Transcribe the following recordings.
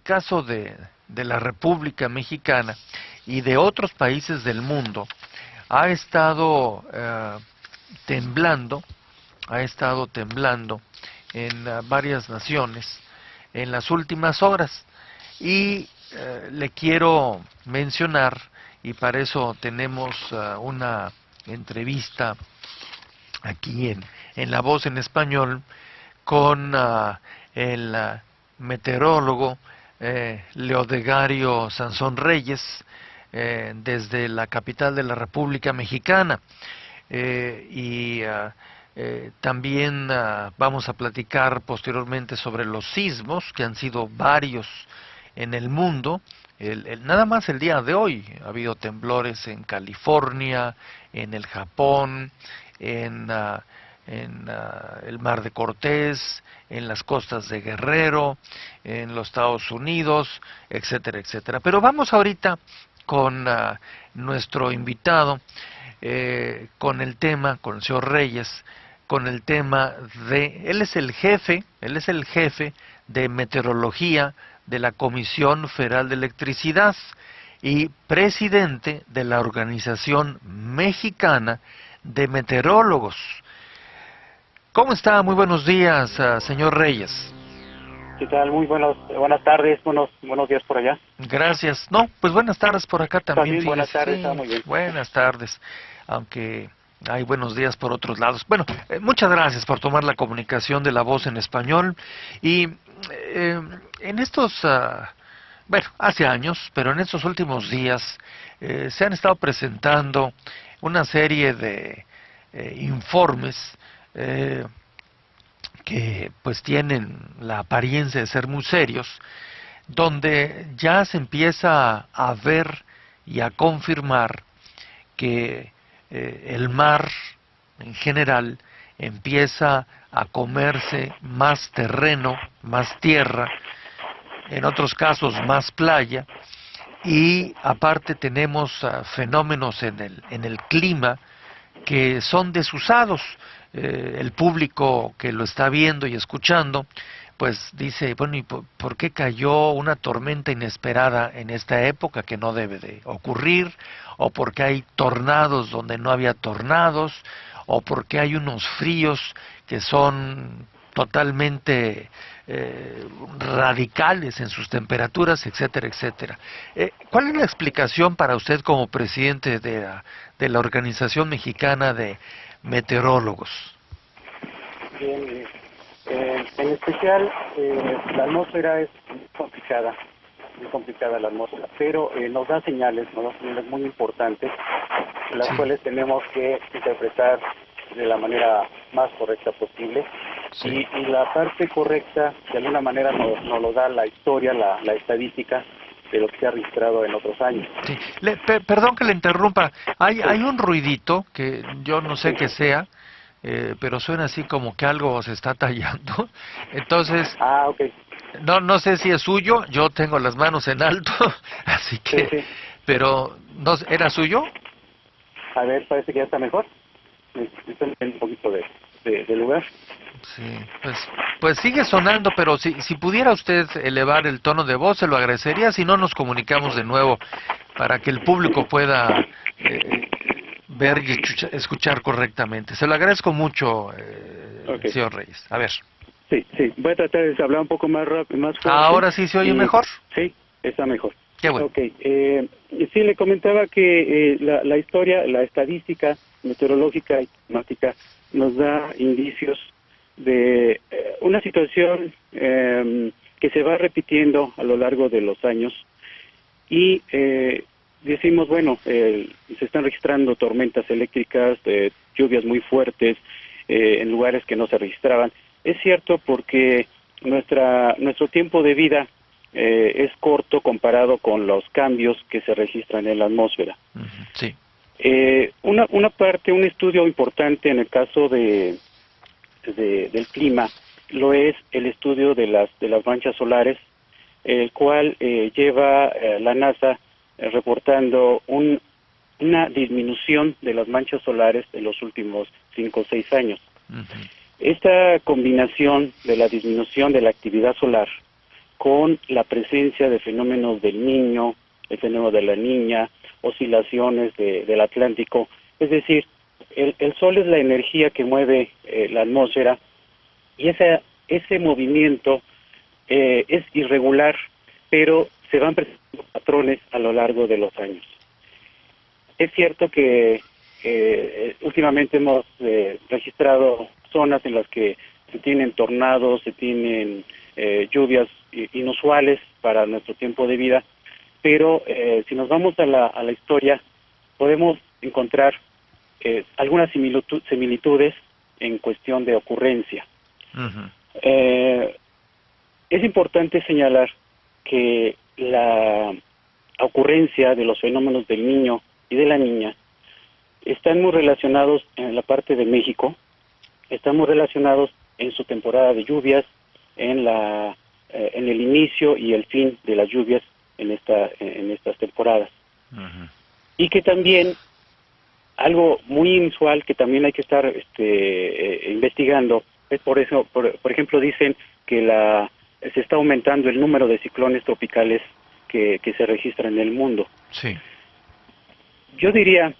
caso de la República Mexicana y de otros países del mundo, ha estado temblando, en varias naciones en las últimas horas. Y le quiero mencionar, y para eso tenemos una entrevista aquí en La Voz en Español con el meteorólogo Leodegario Sansón Reyes, desde la capital de la República Mexicana. También vamos a platicar posteriormente sobre los sismos, que han sido varios en el mundo. Nada más el día de hoy ha habido temblores en California, en el Japón, en el Mar de Cortés, en las costas de Guerrero, en los Estados Unidos, etcétera, etcétera. Pero vamos ahorita con nuestro invitado, con el señor Reyes, con el tema él es el jefe de meteorología de la Comisión Federal de Electricidad y presidente de la Organización Mexicana de Meteorólogos. ¿Cómo está? Muy buenos días, señor Reyes. ¿Qué tal? Muy buenas tardes, buenos días por allá. Gracias. No, pues buenas tardes por acá también. Buenas tardes, sí, muy bien. Buenas tardes, aunque hay buenos días por otros lados. Bueno, muchas gracias por tomar la comunicación de La Voz en Español. Y en estos, bueno, hace años, pero en estos últimos días se han estado presentando una serie de informes que pues tienen la apariencia de ser muy serios, donde ya se empieza a ver y a confirmar que el mar en general empieza a comerse más terreno, más tierra, en otros casos más playa, y aparte tenemos fenómenos en el clima que son desusados. El público que lo está viendo y escuchando, pues dice, bueno, ¿y por qué cayó una tormenta inesperada en esta época que no debe de ocurrir? ¿O porque hay tornados donde no había tornados? ¿O porque hay unos fríos que son totalmente radicales en sus temperaturas, etcétera, etcétera? ¿Cuál es la explicación para usted como presidente de la Organización Mexicana de Meteorólogos? Bien, en especial la atmósfera es muy complicada la atmósfera, pero nos da señales muy importantes, las cuales tenemos que interpretar de la manera más correcta posible. Sí. Y la parte correcta, de alguna manera, nos lo da la historia, la estadística de lo que se ha registrado en otros años. Sí. Perdón que le interrumpa, hay un ruidito que yo no sé qué sea, pero suena así como que algo se está tallando. Entonces, Okay. No sé si es suyo, yo tengo las manos en alto, así que, sí. Pero, ¿no era suyo? A ver, parece que ya está mejor. Necesito un poquito de lugar. Sí, pues sigue sonando, pero si pudiera usted elevar el tono de voz, se lo agradecería, si no nos comunicamos de nuevo para que el público pueda ver y escuchar correctamente. Se lo agradezco mucho, Okay. señor Reyes. A ver. Sí, voy a tratar de hablar un poco más rápido, más fuerte. ¿Ahora sí se oye mejor? Sí, está mejor. Qué bueno. Okay. Sí, le comentaba que la historia, la estadística meteorológica y climática nos da indicios de una situación que se va repitiendo a lo largo de los años y decimos, bueno, se están registrando tormentas eléctricas, lluvias muy fuertes en lugares que no se registraban. Es cierto, porque nuestro tiempo de vida es corto comparado con los cambios que se registran en la atmósfera. Sí. Un estudio importante en el caso del clima lo es el estudio de las manchas solares, el cual lleva la NASA reportando una disminución de las manchas solares en los últimos 5 o 6 años. Esta combinación de la disminución de la actividad solar con la presencia de fenómenos del Niño, el fenómeno de la Niña, oscilaciones del Atlántico. Es decir, el Sol es la energía que mueve la atmósfera, y ese movimiento es irregular, pero se van presentando patrones a lo largo de los años. Es cierto que últimamente hemos registrado zonas en las que se tienen tornados, se tienen lluvias inusuales para nuestro tiempo de vida, pero si nos vamos a la historia, podemos encontrar algunas similitudes en cuestión de ocurrencia. Ujú. Es importante señalar que la ocurrencia de los fenómenos del Niño y de la Niña están muy relacionados en la parte de México, están muy relacionados en su temporada de lluvias, en el inicio y el fin de las lluvias en estas temporadas. Ujú. Y que también algo muy inusual que también hay que estar investigando es por eso, por ejemplo, dicen que se está aumentando el número de ciclones tropicales que se registran en el mundo. Sí. Yo diría,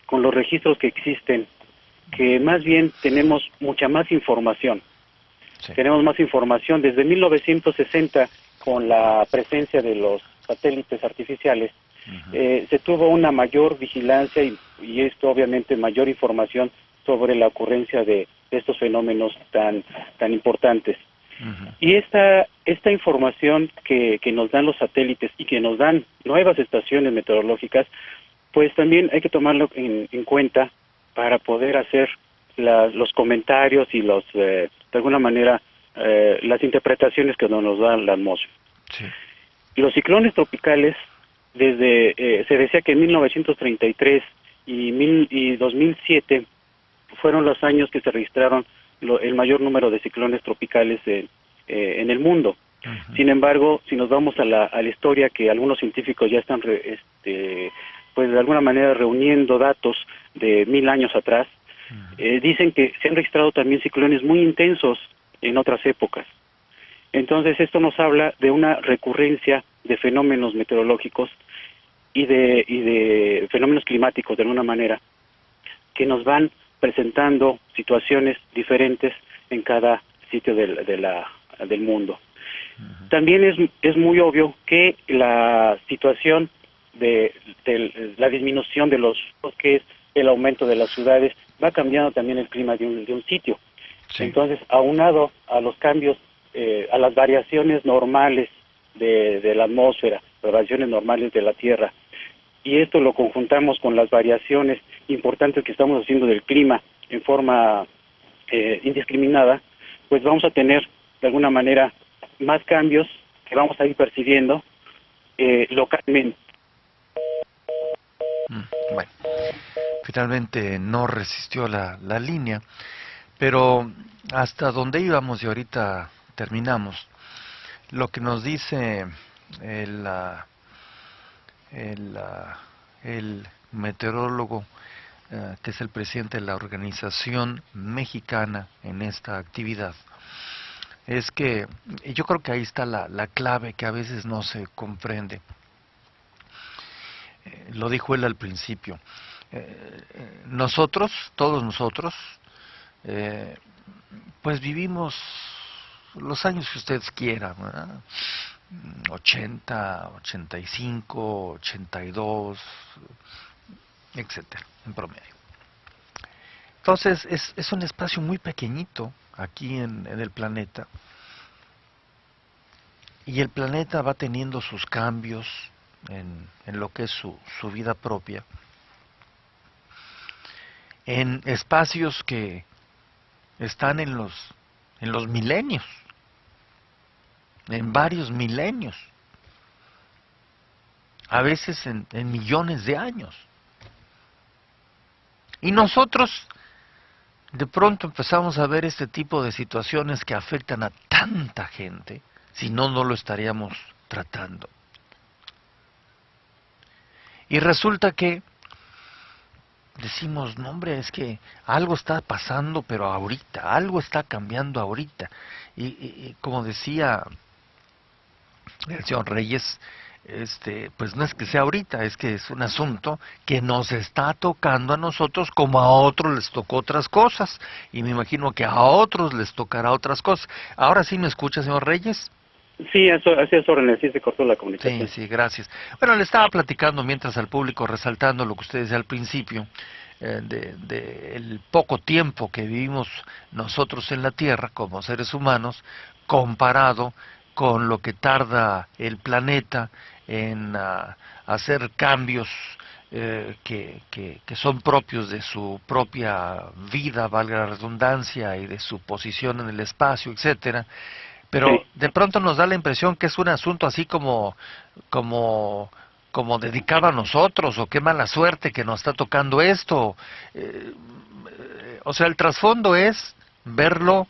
con los registros que existen, que más bien tenemos mucha más información. Sí. Tenemos más información desde 1960, con la presencia de los satélites artificiales. Ujú. Se tuvo una mayor vigilancia y esto obviamente mayor información sobre la ocurrencia de estos fenómenos tan importantes. Ujú. Y esta información que nos dan los satélites y que nos dan nuevas estaciones meteorológicas, pues también hay que tomarlo en cuenta para poder hacer los comentarios y de alguna manera las interpretaciones que nos da la atmósfera. Sí. Los ciclones tropicales, se decía que en 1933 y 2007 fueron los años que se registraron el mayor número de ciclones tropicales en el mundo. Ujú. Sin embargo, si nos vamos a la historia, que algunos científicos ya están pues de alguna manera reuniendo datos de 1000 años atrás, Ujú. dicen que se han registrado también ciclones muy intensos en otras épocas. Entonces esto nos habla de una recurrencia de fenómenos meteorológicos y de fenómenos climáticos de alguna manera, que nos van presentando situaciones diferentes en cada sitio del mundo. Ujú. También es muy obvio que la situación de la disminución de los bosques, el aumento de las ciudades, va cambiando también el clima de un sitio. Sí. Entonces, aunado a los cambios, a las variaciones normales de la atmósfera, las variaciones normales de la Tierra, y esto lo conjuntamos con las variaciones importantes que estamos haciendo del clima en forma indiscriminada, pues vamos a tener de alguna manera más cambios que vamos a ir percibiendo localmente. Bueno, finalmente no resistió la línea, pero hasta donde íbamos y ahorita terminamos. Lo que nos dice el, ah, el meteorólogo, que es el presidente de la organización mexicana en esta actividad, es que yo creo que ahí está la clave que a veces no se comprende. Lo dijo él al principio. Nosotros, todos nosotros, eh, pues vivimos los años que ustedes quieran, ¿verdad? 80, 85, 82, etcétera, en promedio. Entonces es un espacio muy pequeñito aquí en el planeta, y el planeta va teniendo sus cambios en lo que es su vida propia, en espacios que están en los milenios, en varios milenios, a veces en millones de años. Y nosotros de pronto empezamos a ver este tipo de situaciones que afectan a tanta gente, si no, no lo estaríamos tratando. Y resulta que decimos, no hombre, es que algo está pasando, pero ahorita, algo está cambiando ahorita. Y como decía el señor Reyes, pues no es que sea ahorita, es que es un asunto que nos está tocando a nosotros como a otros les tocó otras cosas, y me imagino que a otros les tocará otras cosas. Ahora sí me escucha, señor Reyes. Sí, así es, órdenes, sí se cortó la Sí, comunicación. sí, gracias. Bueno, le estaba platicando mientras al público, resaltando lo que usted decía al principio, de el poco tiempo que vivimos nosotros en la Tierra como seres humanos, comparado con lo que tarda el planeta en hacer cambios que son propios de su propia vida, valga la redundancia, y de su posición en el espacio, etcétera. Pero Sí, de pronto nos da la impresión que es un asunto así como, como dedicado a nosotros, o qué mala suerte que nos está tocando esto. Eh, o sea, el trasfondo es verlo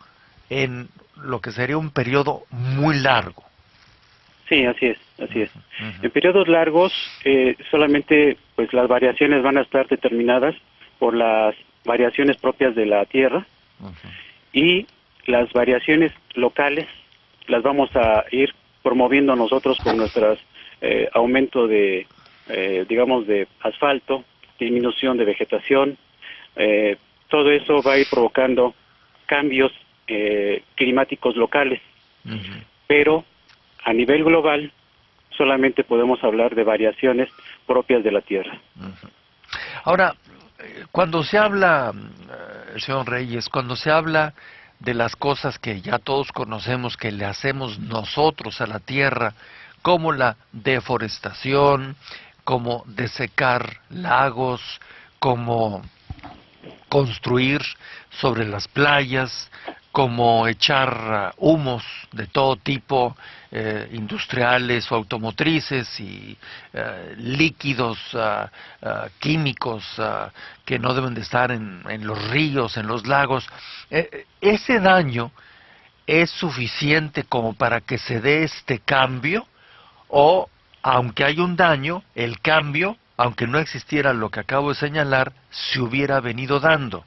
en lo que sería un periodo muy largo. sí, así es, así es. Ujú, En periodos largos, solamente pues las variaciones van a estar determinadas por las variaciones propias de la Tierra, ujú, y las variaciones locales las vamos a ir promoviendo nosotros con nuestras aumento de, digamos, de asfalto, disminución de vegetación. eh, Todo eso va a ir provocando cambios climáticos locales, ujú, pero a nivel global solamente podemos hablar de variaciones propias de la Tierra. ujú. Ahora, cuando se habla, señor Reyes, cuando se habla de las cosas que ya todos conocemos que le hacemos nosotros a la tierra, como la deforestación, como desecar lagos, como construir sobre las playas, como echar humos de todo tipo, industriales o automotrices, y líquidos químicos que no deben de estar en los ríos, en los lagos. ¿Ese daño es suficiente como para que se dé este cambio? O, aunque hay un daño, el cambio, aunque no existiera lo que acabo de señalar, se hubiera venido dando.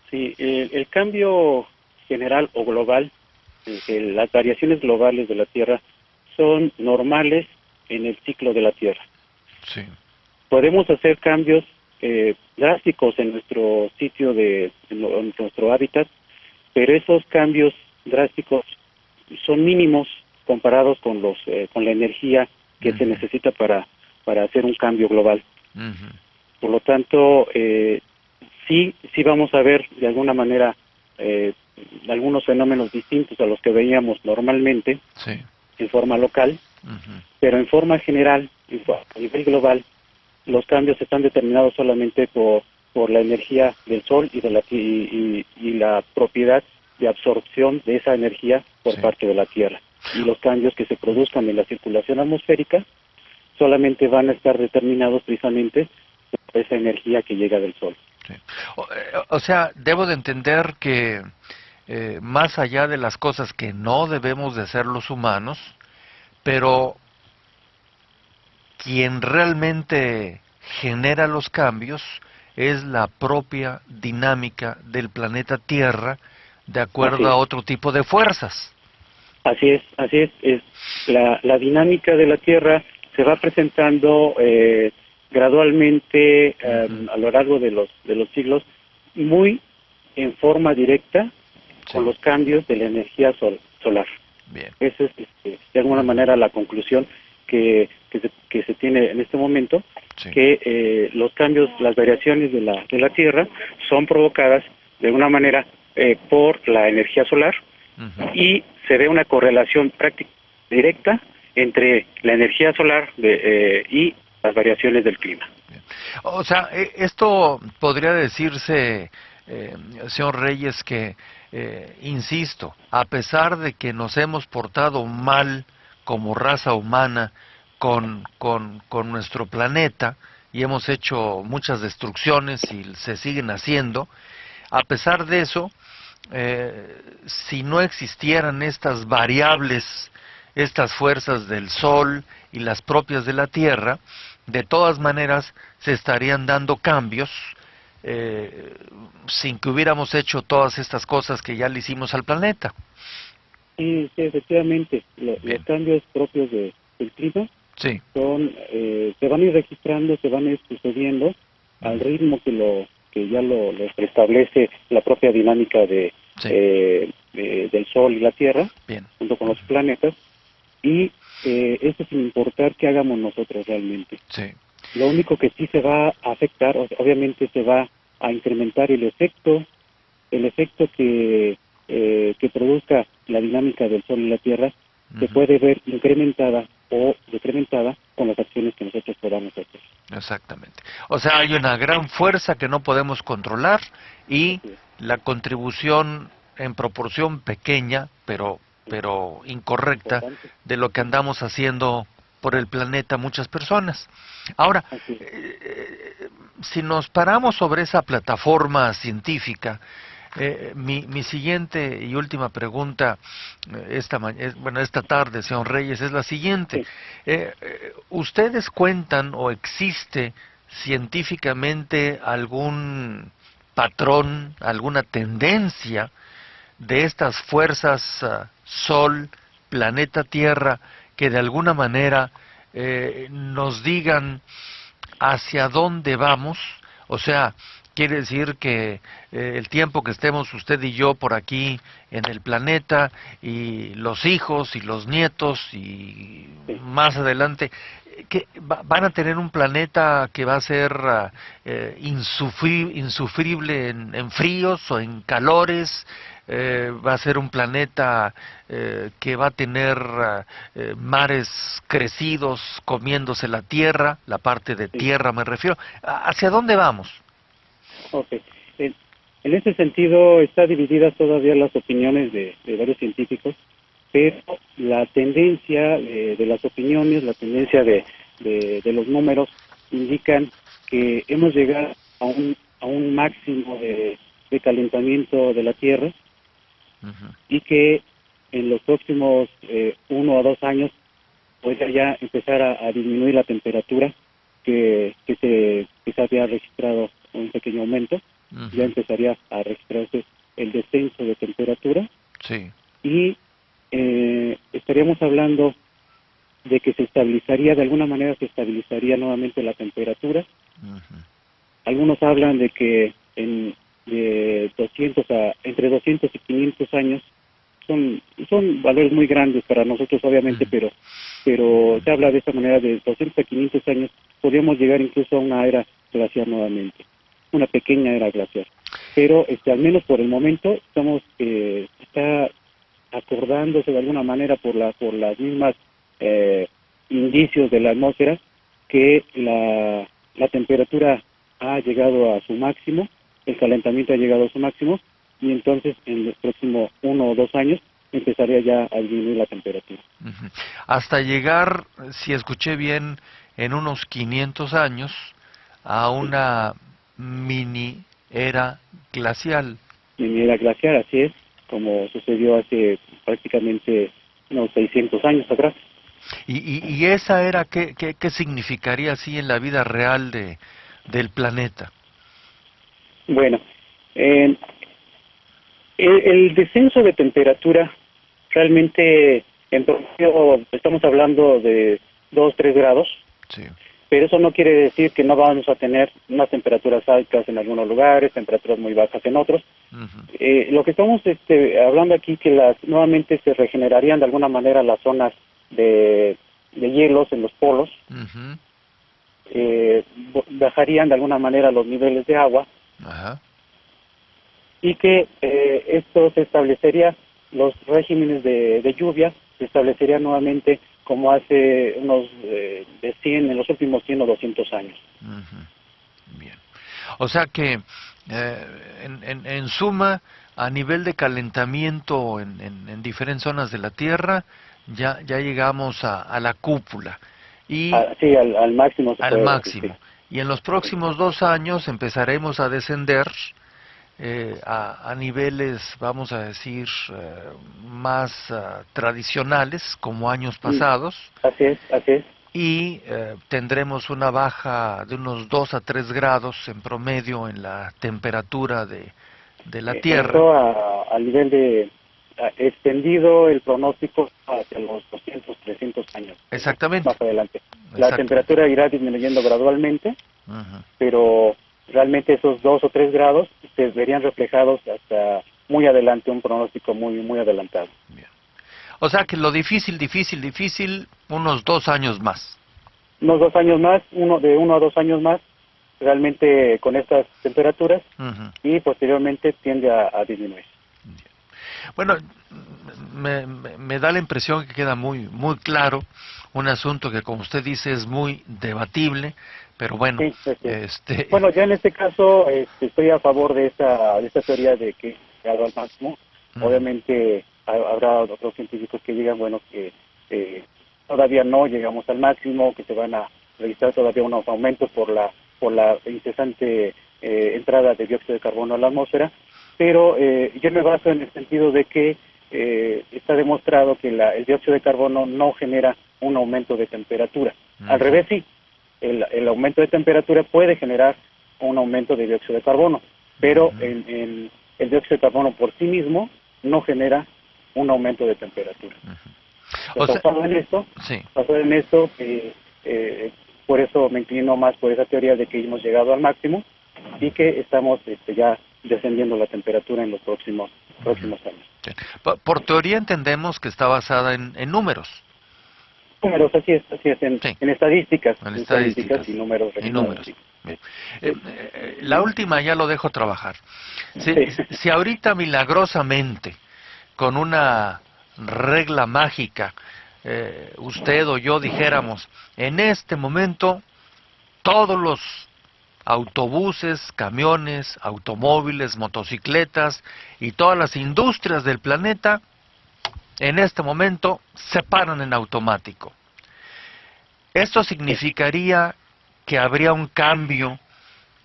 Sí, el cambio general o global, las variaciones globales de la Tierra son normales en el ciclo de la Tierra. Sí. Podemos hacer cambios drásticos en nuestro sitio en nuestro hábitat, pero esos cambios drásticos son mínimos comparados con con la energía que se Ujú, necesita para hacer un cambio global. ujú, Por lo tanto, sí vamos a ver de alguna manera algunos fenómenos distintos a los que veíamos normalmente sí. en forma local, Ujú, pero en forma general, a nivel global, los cambios están determinados solamente por la energía del sol y la propiedad de absorción de esa energía por sí. parte de la Tierra. Y los cambios que se produzcan en la circulación atmosférica solamente van a estar determinados precisamente por esa energía que llega del sol. Sí. O sea, debo de entender que más allá de las cosas que no debemos de hacer los humanos, pero quien realmente genera los cambios es la propia dinámica del planeta Tierra, de Así acuerdo a es. otro tipo de fuerzas. Así es. La dinámica de la Tierra se va presentando gradualmente Ujú, a lo largo de los siglos, muy en forma directa sí, con los cambios de la energía solar. bien. Esa es, de alguna Ujú, manera, la conclusión que se tiene en este momento, sí, que los cambios, las variaciones de la Tierra son provocadas de alguna manera por la energía solar, ujú, y se ve una correlación práctica directa entre la energía solar y las variaciones del clima. bien. O sea, esto podría decirse, señor Reyes, que, insisto, a pesar de que nos hemos portado mal como raza humana con nuestro planeta, y hemos hecho muchas destrucciones y se siguen haciendo, a pesar de eso, si no existieran estas variables, estas fuerzas del Sol y las propias de la Tierra, de todas maneras se estarían dando cambios, sin que hubiéramos hecho todas estas cosas que ya le hicimos al planeta. Sí, sí, efectivamente, los Bien, cambios propios del clima sí, se van a ir registrando, se van a ir sucediendo al ujú, ritmo que ya lo establece la propia dinámica sí, del Sol y la Tierra, bien, junto con los ujú, planetas, y esto sin importar qué hagamos nosotros realmente. sí, Lo único que sí se va a afectar, obviamente se va a incrementar el efecto que produzca la dinámica del Sol y la Tierra se ujú, puede ver incrementada o decrementada con las acciones que nosotros podamos hacer. exactamente. O sea, hay una gran fuerza que no podemos controlar y Así es, la contribución en proporción pequeña, sí, pero incorrecta, importante, de lo que sí, andamos haciendo por el planeta muchas personas. Ahora, así es, si nos paramos sobre esa plataforma científica, mi siguiente y última pregunta bueno, esta tarde, señor Reyes, es la siguiente. sí. ¿Ustedes cuentan o existe científicamente algún patrón, alguna tendencia de estas fuerzas Sol, planeta Tierra, que de alguna manera nos digan hacia dónde vamos? O sea, quiere decir que el tiempo que estemos usted y yo por aquí en el planeta, y los hijos y los nietos y Sí, más adelante, que van a tener un planeta que va a ser insufrible en fríos o en calores, va a ser un planeta que va a tener mares crecidos comiéndose la tierra, la parte de sí, tierra me refiero. ¿Hacia dónde vamos? ok. En, en ese sentido, está divididas todavía las opiniones de varios científicos, pero la tendencia de las opiniones, la tendencia de los números indican que hemos llegado a un máximo de calentamiento de la Tierra Ujú, y que en los próximos 1 o 2 años podría ya empezar a disminuir la temperatura que se había registrado un pequeño aumento, ya ujú, empezaría a registrarse el descenso de temperatura sí, y estaríamos hablando de que se estabilizaría, de alguna manera se estabilizaría nuevamente la temperatura. ujú, Algunos hablan de que entre 200 y 500 años son valores muy grandes para nosotros, obviamente, ujú, pero ujú, se habla de esta manera de 200 a 500 años, podríamos llegar incluso a una era glaciar nuevamente, una pequeña era glaciar. Pero al menos por el momento está acordándose de alguna manera por las mismas eh, indicios de la atmósfera que la temperatura ha llegado a su máximo, el calentamiento ha llegado a su máximo y entonces en los próximos 1 o 2 años empezaría ya a disminuir la temperatura. ujú. Hasta llegar, si escuché bien, en unos 500 años a Sí. una mini era glacial. En era glaciar, así es, como sucedió hace prácticamente unos 600 años atrás. Y esa era, ¿qué significaría así en la vida real del planeta? Bueno, eh, el descenso de temperatura realmente en promedio estamos hablando de 2 o 3 grados, Sí. pero eso no quiere decir que no vamos a tener unas temperaturas altas en algunos lugares, temperaturas muy bajas en otros. Ujú, Lo que estamos hablando aquí que nuevamente se regenerarían de alguna manera las zonas de hielos en los polos, ujú, bajarían de alguna manera los niveles de agua ajá, y que esto se establecería, los regímenes de lluvia se establecerían nuevamente como hace unos de 100, en los últimos 100 o 200 años. ujú, bien. O sea que, en suma, a nivel de calentamiento en diferentes zonas de la Tierra, ya llegamos a la cúpula y Sí, al máximo se al puede decir, sí. máximo. Y en los Sí, próximos 2 años empezaremos a descender a niveles, vamos a decir, más tradicionales, como años Mm, pasados, así es, así es. y tendremos una baja de unos 2 a 3 grados en promedio en la temperatura de la Tierra. Esto a nivel extendido el pronóstico hacia los 200, 300 años. Exactamente. Más adelante. La Exacto. temperatura irá disminuyendo gradualmente, Ujú. pero realmente esos 2 o 3 grados se verían reflejados hasta muy adelante, un pronóstico muy, muy adelantado. Bien. O sea que lo difícil, unos 2 años más. Unos 2 años más, de 1 a 2 años más, realmente con estas temperaturas, Ujú. y posteriormente tiende a disminuir. Bueno, me da la impresión que queda muy claro un asunto que, como usted dice, es muy debatible, pero bueno, Sí, así es. Bueno, ya en este caso estoy a favor de esta teoría de que llegado al máximo. ujú, Obviamente habrá otros científicos que digan, bueno, que todavía no llegamos al máximo, que se van a registrar todavía unos aumentos por la incesante entrada de dióxido de carbono a la atmósfera, pero yo me baso en el sentido de que está demostrado que el dióxido de carbono no genera un aumento de temperatura. Al ujú, revés, sí, el aumento de temperatura puede generar un aumento de dióxido de carbono, pero ujú, el dióxido de carbono por sí mismo no genera un aumento de temperatura. ujú. O Entonces, sea, sí. basado en esto, por eso me inclino más por esa teoría de que hemos llegado al máximo y que estamos ya descendiendo la temperatura en los próximos años. Sí. Por teoría entendemos que está basada en números. Números, así es, Sí. en estadísticas, En y estadísticas números y registrados. números. Sí. Bien. Sí. La última ya lo dejo trabajar. Sí. Si ahorita milagrosamente, con una regla mágica, usted o yo dijéramos, en este momento todos los autobuses, camiones, automóviles, motocicletas y todas las industrias del planeta, en este momento se paran en automático. Esto significaría que habría un cambio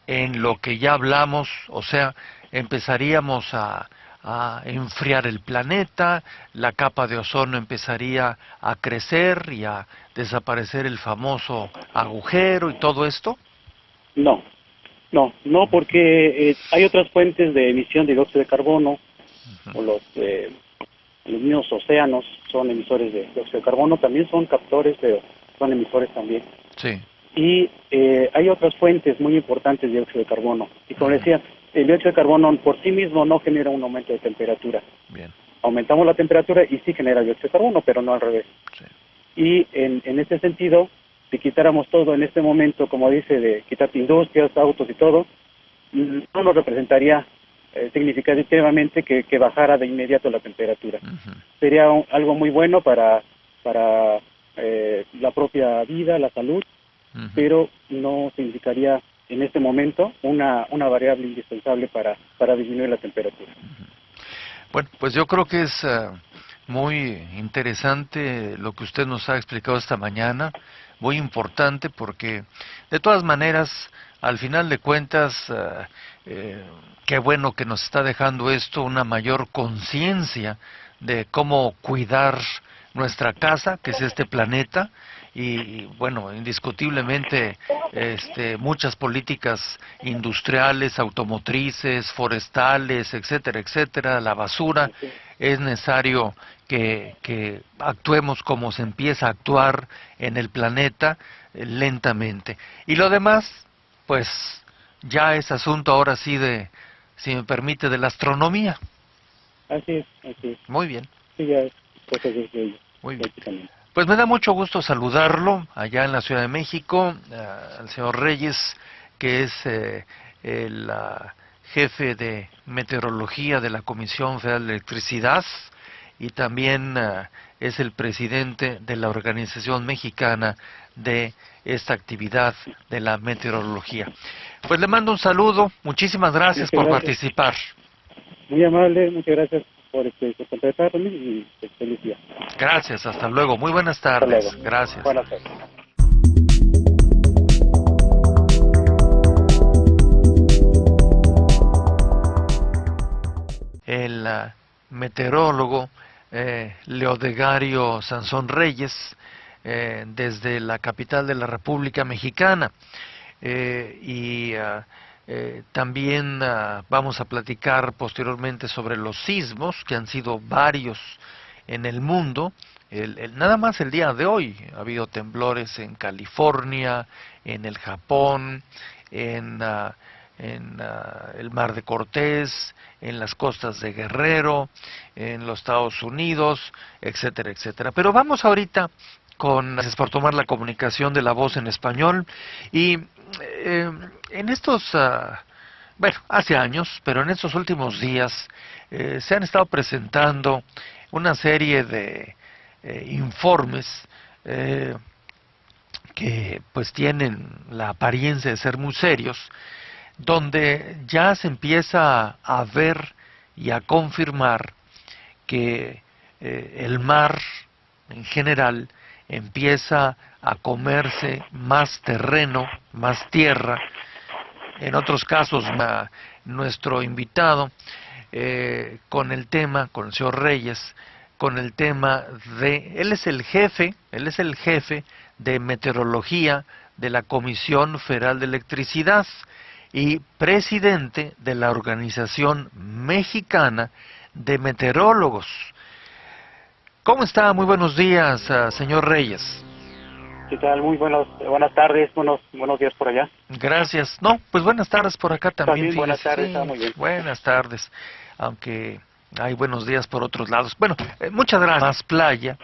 en lo que ya hablamos, o sea, empezaríamos a enfriar el planeta, la capa de ozono empezaría a crecer y a desaparecer el famoso agujero y todo esto. No, no, porque hay otras fuentes de emisión de dióxido de carbono, o los mismos océanos son emisores de dióxido de carbono, también son captores, pero son emisores también. Sí. Y hay otras fuentes muy importantes de dióxido de carbono. Y como les Ujú. decía, el dióxido de carbono por sí mismo no genera un aumento de temperatura. Bien. Aumentamos la temperatura y sí genera dióxido de carbono, pero no al revés. Sí. Y en este sentido, si quitáramos todo en este momento, como dice, de quitar industrias, autos y todo, no nos representaría significativamente que bajara de inmediato la temperatura. Ujú. Sería algo muy bueno para la propia vida, la salud, Ujú. pero no significaría en este momento una variable indispensable para disminuir la temperatura. Bueno, pues yo creo que es muy interesante lo que usted nos ha explicado esta mañana, muy importante porque de todas maneras, al final de cuentas, eh, qué bueno que nos está dejando esto una mayor conciencia de cómo cuidar nuestra casa, que es este planeta, y bueno, indiscutiblemente muchas políticas industriales, automotrices, forestales, etcétera, etcétera, la basura, es necesario que actuemos como se empieza a actuar en el planeta lentamente. Y lo demás, pues ya es asunto ahora sí de, si me permite, de la astronomía. Así es. Muy bien, Sí, ya es cosa de ello, muy bien. prácticamente. Pues me da mucho gusto saludarlo allá en la Ciudad de México, al señor Reyes, que es el jefe de meteorología de la Comisión Federal de Electricidad y también es el presidente de la Organización Mexicana de esta actividad de la meteorología. Pues le mando un saludo, muchísimas gracias Muchas por gracias. participar. Muy amable, muchas gracias por contactarme y feliz día. Gracias, hasta luego, muy buenas Hasta tardes, luego. gracias. Buenas tardes. El meteorólogo Leodegario Sansón Reyes, desde la capital de la República Mexicana. Y También vamos a platicar posteriormente sobre los sismos, que han sido varios en el mundo. Nada más el día de hoy ha habido temblores en California, en el Japón, en el Mar de Cortés, en las costas de Guerrero, en los Estados Unidos, etcétera, etcétera. Pero vamos ahorita gracias por tomar la comunicación de La Voz en Español. Y en estos, bueno, hace años, pero en estos últimos días se han estado presentando una serie de informes que pues tienen la apariencia de ser muy serios, donde ya se empieza a ver y a confirmar que el mar en general empieza a comerse más terreno, más tierra. En otros casos, nuestro invitado, con el tema, con el señor Reyes, con el tema él es el jefe de meteorología de la Comisión Federal de Electricidad y presidente de la Organización Mexicana de Meteorólogos. ¿Cómo está? Muy buenos días, señor Reyes. ¿Qué tal? Muy buenas tardes, buenos días por allá. Gracias. No, pues buenas tardes por acá también. Buenas tardes, sí, muy bien. Buenas tardes, aunque hay buenos días por otros lados. Bueno, muchas gracias. Más playa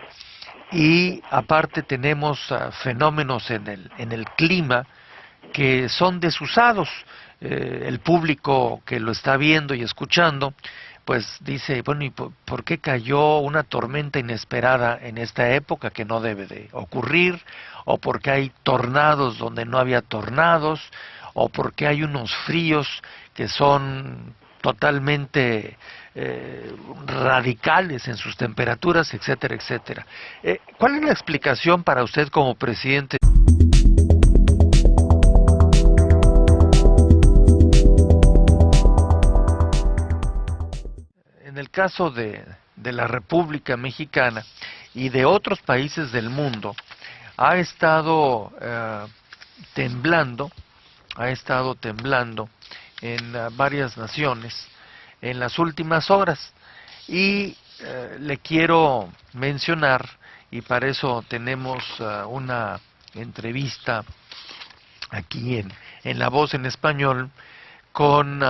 y aparte tenemos fenómenos en el clima que son desusados. El público que lo está viendo y escuchando pues dice, bueno, ¿y por qué cayó una tormenta inesperada en esta época que no debe de ocurrir? ¿O por qué hay tornados donde no había tornados? ¿O por qué hay unos fríos que son totalmente radicales en sus temperaturas, etcétera, etcétera? ¿Cuál es la explicación para usted como presidente? En el caso de la República Mexicana y de otros países del mundo, ha estado temblando, en varias naciones en las últimas horas. Y le quiero mencionar, y para eso tenemos una entrevista aquí en La Voz en Español, con